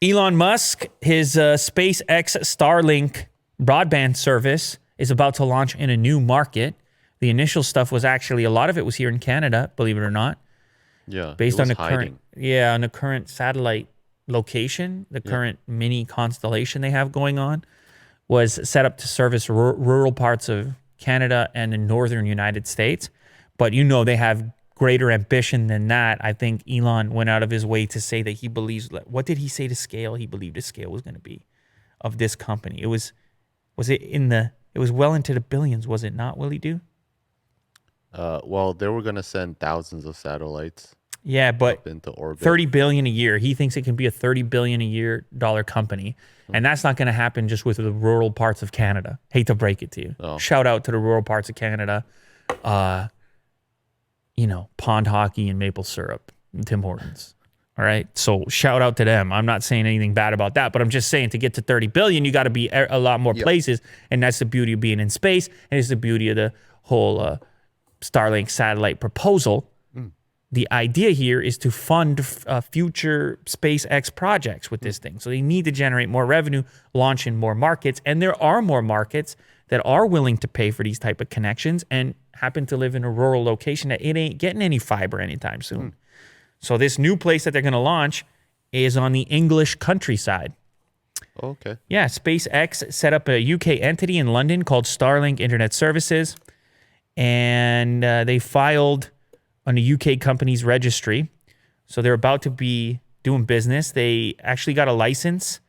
Elon Musk, his SpaceX Starlink broadband service is about to launch in a new market. The initial stuff was actually, a lot of it was here in Canada, believe it or not. Yeah, Based it on was the hiding. on the current satellite location, the current mini constellation they have going on was set up to service rural parts of Canada and the northern United States. But they have greater ambition than that. I think Elon went out of his way to say that he believes, what did he say to scale? He believed the scale was going to be of this company. It was well into the billions, was it not, Willie Do? Well, they were gonna send thousands of satellites Yeah, but up into orbit. 30 billion a year. He thinks it can be a 30 billion a year dollar company. And that's not going to happen just with the rural parts of Canada. Hate to break it to you. Oh. Shout out to the rural parts of Canada. Pond hockey and maple syrup and Tim Hortons. All right. So shout out to them. I'm not saying anything bad about that, but I'm just saying to get to 30 billion, you got to be a lot more places. And that's the beauty of being in space. And it's the beauty of the whole Starlink satellite proposal. The idea here is to fund future SpaceX projects with this thing. So they need to generate more revenue, launch in more markets. And there are more markets that are willing to pay for these type of connections and happen to live in a rural location that it ain't getting any fiber anytime soon. So this new place that they're going to launch is on the English countryside. Okay. Yeah, SpaceX set up a UK entity in London called Starlink Internet Services. And they filed on the UK company's registry. So they're about to be doing business. They actually got a license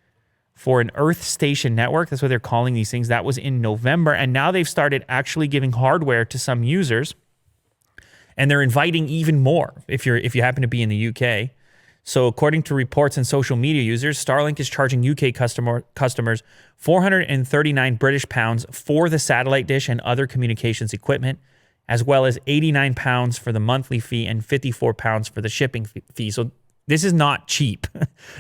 for an Earth Station network. That's what they're calling these things. That was in November. And now they've started actually giving hardware to some users. And they're inviting even more if you happen to be in the UK. So according to reports and social media users, Starlink is charging UK customers 439 British pounds for the satellite dish and other communications equipment, as well as 89 pounds for the monthly fee and 54 pounds for the shipping fee. So this is not cheap,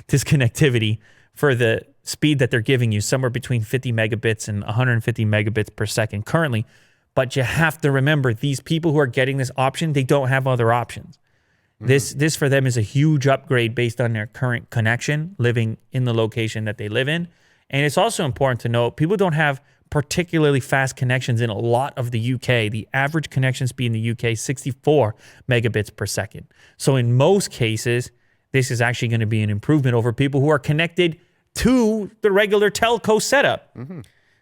this connectivity for the speed that they're giving you, somewhere between 50 megabits and 150 megabits per second currently. But you have to remember, these people who are getting this option, they don't have other options. This for them is a huge upgrade based on their current connection, living in the location that they live in. And it's also important to note, people don't have particularly fast connections in a lot of the UK. The average connection speed in the UK is 64 megabits per second. So in most cases, this is actually going to be an improvement over people who are connected to the regular telco setup.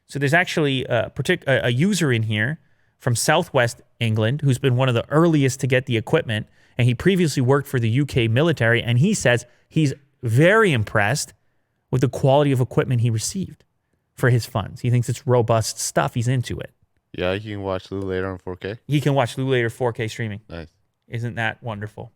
So there's actually a user in here from Southwest England who's been one of the earliest to get the equipment. And he previously worked for the UK military. And he says he's very impressed with the quality of equipment he received for his funds. He thinks it's robust stuff. He's into it. Yeah, you can watch Lou later on 4K. He can watch Lou later 4K streaming. Nice. Isn't that wonderful?